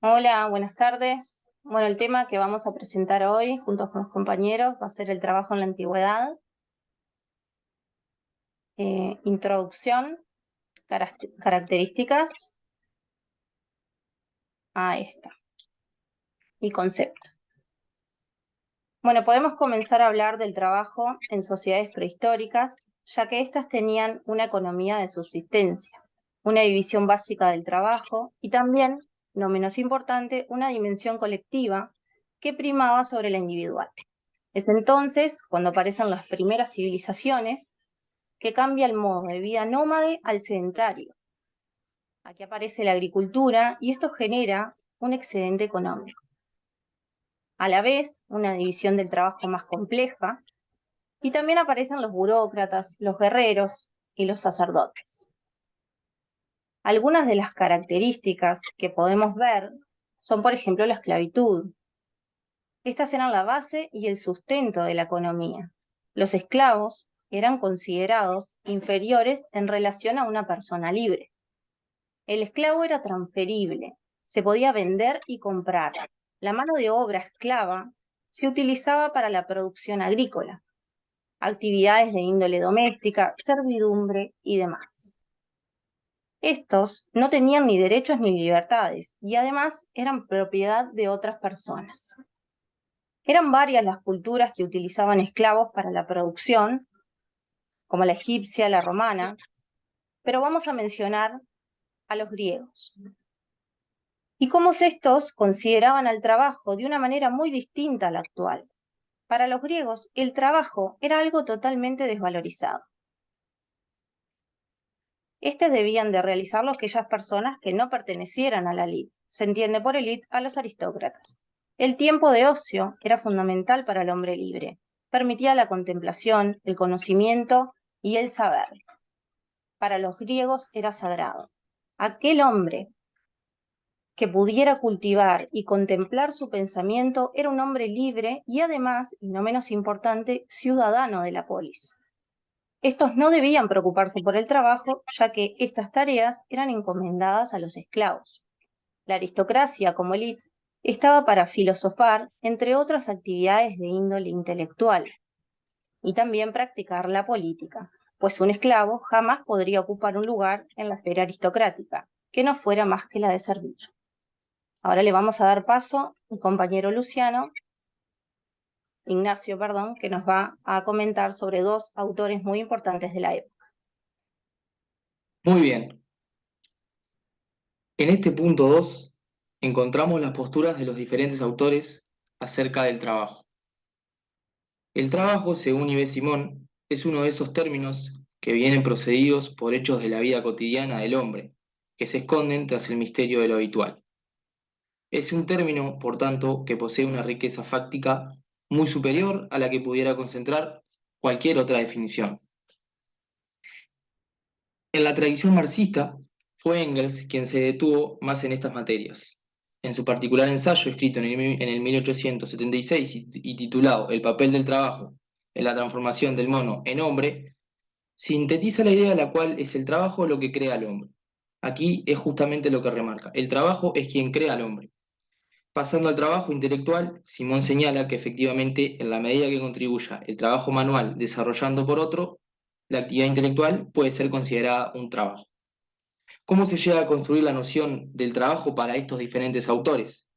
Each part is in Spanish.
Hola, buenas tardes. Bueno, el tema que vamos a presentar hoy, junto con los compañeros, va a ser el trabajo en la antigüedad, introducción, características, ahí está, y concepto. Bueno, podemos comenzar a hablar del trabajo en sociedades prehistóricas, ya que éstas tenían una economía de subsistencia, una división básica del trabajo y también, no menos importante, una dimensión colectiva que primaba sobre la individual. Es entonces cuando aparecen las primeras civilizaciones que cambia el modo de vida nómade al sedentario. Aquí aparece la agricultura y esto genera un excedente económico. A la vez, una división del trabajo más compleja y también aparecen los burócratas, los guerreros y los sacerdotes. Algunas de las características que podemos ver son, por ejemplo, la esclavitud. Estas eran la base y el sustento de la economía. Los esclavos eran considerados inferiores en relación a una persona libre. El esclavo era transferible, se podía vender y comprar. La mano de obra esclava se utilizaba para la producción agrícola, actividades de índole doméstica, servidumbre y demás. Estos no tenían ni derechos ni libertades y además eran propiedad de otras personas. Eran varias las culturas que utilizaban esclavos para la producción, como la egipcia, la romana, pero vamos a mencionar a los griegos. Y cómo estos consideraban al trabajo de una manera muy distinta a la actual. Para los griegos, el trabajo era algo totalmente desvalorizado. Debían de realizarlo aquellas personas que no pertenecieran a la élite. Se entiende por élite a los aristócratas. El tiempo de ocio era fundamental para el hombre libre. Permitía la contemplación, el conocimiento y el saber. Para los griegos era sagrado. Aquel hombre que pudiera cultivar y contemplar su pensamiento era un hombre libre y además, y no menos importante, ciudadano de la polis. Estos no debían preocuparse por el trabajo, ya que estas tareas eran encomendadas a los esclavos. La aristocracia, como élite, estaba para filosofar, entre otras actividades de índole intelectual, y también practicar la política, pues un esclavo jamás podría ocupar un lugar en la esfera aristocrática, que no fuera más que la de servir. Ahora le vamos a dar paso al compañero Ignacio, que nos va a comentar sobre dos autores muy importantes de la época. Muy bien. En este punto 2 encontramos las posturas de los diferentes autores acerca del trabajo. El trabajo, según Yves Simón, es uno de esos términos que vienen procedidos por hechos de la vida cotidiana del hombre, que se esconden tras el misterio de lo habitual. Es un término, por tanto, que posee una riqueza fáctica muy superior a la que pudiera concentrar cualquier otra definición. En la tradición marxista, fue Engels quien se detuvo más en estas materias. En su particular ensayo, escrito en el 1876 y titulado El papel del trabajo en la transformación del mono en hombre, sintetiza la idea de la cual es el trabajo lo que crea al hombre. Aquí es justamente lo que remarca. El trabajo es quien crea al hombre. Pasando al trabajo intelectual, Simón señala que efectivamente, en la medida que contribuya el trabajo manual desarrollando por otro, la actividad intelectual puede ser considerada un trabajo. ¿Cómo se llega a construir la noción del trabajo para estos diferentes autores?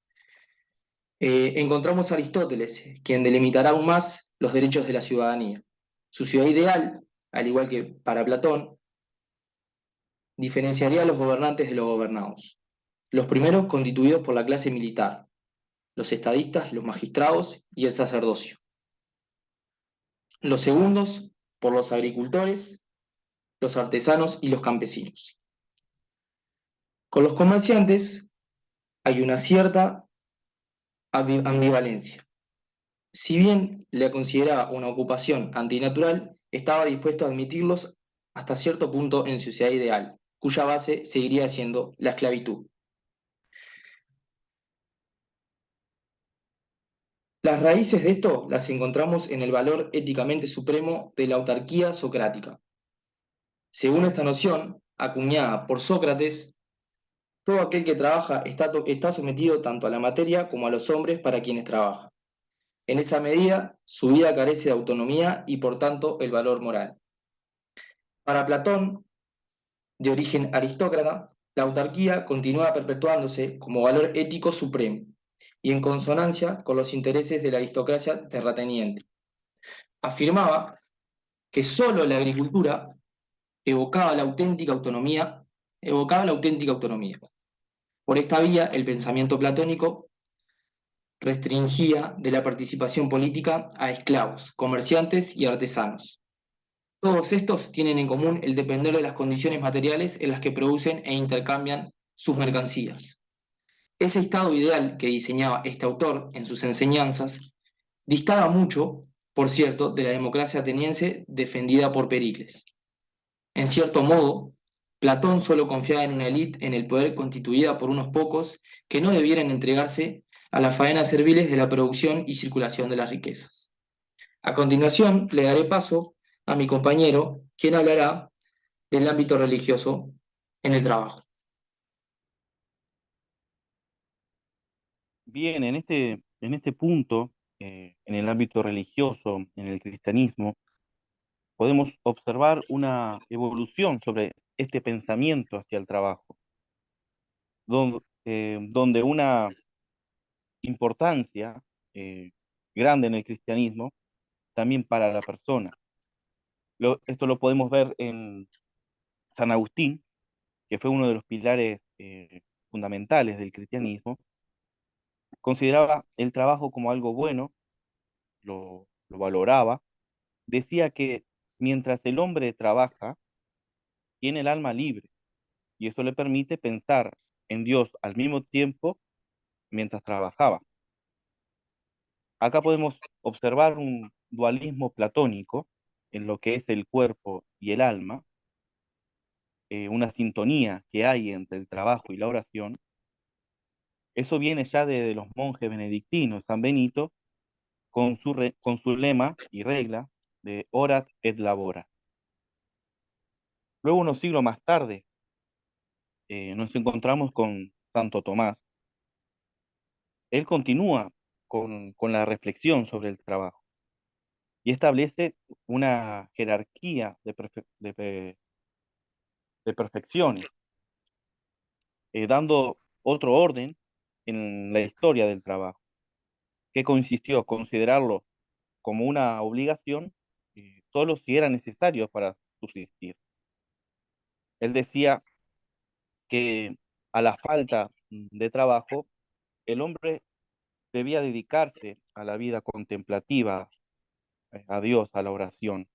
Encontramos a Aristóteles, quien delimitará aún más los derechos de la ciudadanía. Su ciudad ideal, al igual que para Platón, diferenciaría a los gobernantes de los gobernados. Los primeros constituidos por la clase militar, los estadistas, los magistrados y el sacerdocio. Los segundos por los agricultores, los artesanos y los campesinos. Con los comerciantes hay una cierta ambivalencia. Si bien le consideraba una ocupación antinatural, estaba dispuesto a admitirlos hasta cierto punto en su sociedad ideal, cuya base seguiría siendo la esclavitud. Las raíces de esto las encontramos en el valor éticamente supremo de la autarquía socrática. Según esta noción, acuñada por Sócrates, Todo aquel que trabaja está sometido tanto a la materia como a los hombres para quienes trabaja. En esa medida, su vida carece de autonomía y por tanto el valor moral. Para Platón, de origen aristócrata, la autarquía continúa perpetuándose como valor ético supremo y en consonancia con los intereses de la aristocracia terrateniente. Afirmaba que sólo la agricultura evocaba la auténtica autonomía, evocaba la auténtica autonomía. Por esta vía, el pensamiento platónico restringía de la participación política a esclavos, comerciantes y artesanos. Todos estos tienen en común el depender de las condiciones materiales en las que producen e intercambian sus mercancías. Ese estado ideal que diseñaba este autor en sus enseñanzas distaba mucho, por cierto, de la democracia ateniense defendida por Pericles. En cierto modo, Platón solo confiaba en una élite en el poder constituida por unos pocos que no debieran entregarse a las faenas serviles de la producción y circulación de las riquezas. A continuación, le daré paso a mi compañero, quien hablará del ámbito religioso en el trabajo. Bien, en este punto, en el ámbito religioso, en el cristianismo, podemos observar una evolución sobre este pensamiento hacia el trabajo, donde una importancia grande en el cristianismo también para la persona. Esto lo podemos ver en San Agustín, que fue uno de los pilares fundamentales del cristianismo. Consideraba el trabajo como algo bueno, lo valoraba. Decía que mientras el hombre trabaja, tiene el alma libre y eso le permite pensar en Dios al mismo tiempo mientras trabajaba. Acá podemos observar un dualismo platónico en lo que es el cuerpo y el alma, una sintonía que hay entre el trabajo y la oración. Eso viene ya de los monjes benedictinos, San Benito, con su lema y regla de orat et labora. Luego, unos siglos más tarde, nos encontramos con Santo Tomás. Él continúa con la reflexión sobre el trabajo y establece una jerarquía de perfecciones, dando otro orden en la historia del trabajo, que consistió considerarlo como una obligación solo si era necesario para subsistir. Él decía que a la falta de trabajo, el hombre debía dedicarse a la vida contemplativa, a Dios, a la oración,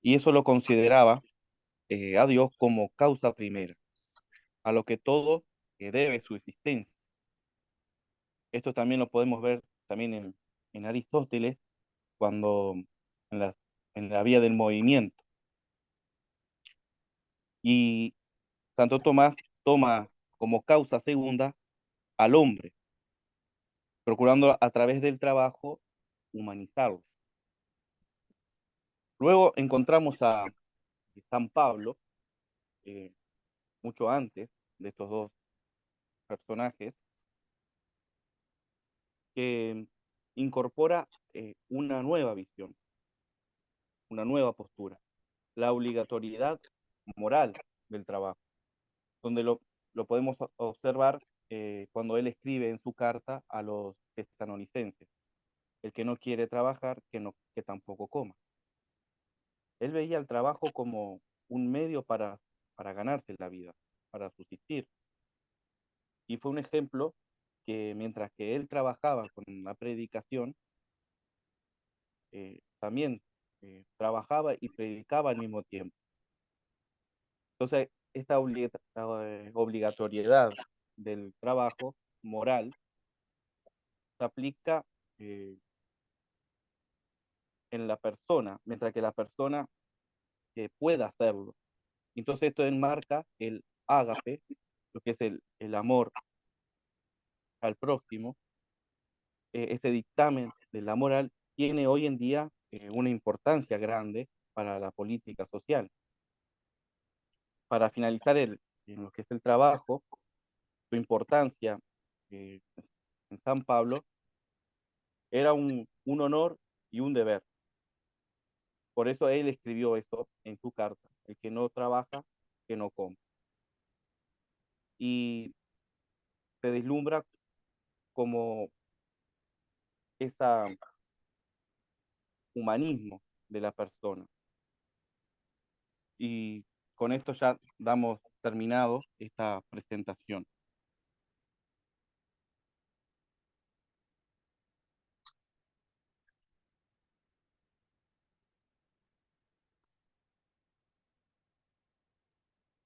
y eso lo consideraba a Dios como causa primera, a lo que todo debe su existencia. Esto también lo podemos ver también en Aristóteles, cuando en en la vía del movimiento. Y Santo Tomás toma como causa segunda al hombre, procurando a través del trabajo humanizarlo. Luego encontramos a San Pablo, eh, mucho antes de estos dos personajes, que incorpora una nueva visión, una nueva postura, la obligatoriedad moral del trabajo, donde lo podemos observar cuando él escribe en su carta a los tesalonicenses: el que no quiere trabajar, que tampoco coma. Él veía el trabajo como un medio para ganarse la vida, para subsistir. Y fue un ejemplo que mientras que él trabajaba con la predicación, también trabajaba y predicaba al mismo tiempo. Entonces, esta obligatoriedad del trabajo moral se aplica eh, en la persona, mientras que la persona pueda hacerlo. Entonces, esto enmarca el ágape, lo que es el amor al prójimo. Este dictamen de la moral tiene hoy en día una importancia grande para la política social. Para finalizar en lo que es el trabajo, su importancia en San Pablo, era un honor y un deber. Por eso él escribió eso en su carta: el que no trabaja, que no come. Y se deslumbra como ese humanismo de la persona. Y con esto ya damos terminado esta presentación.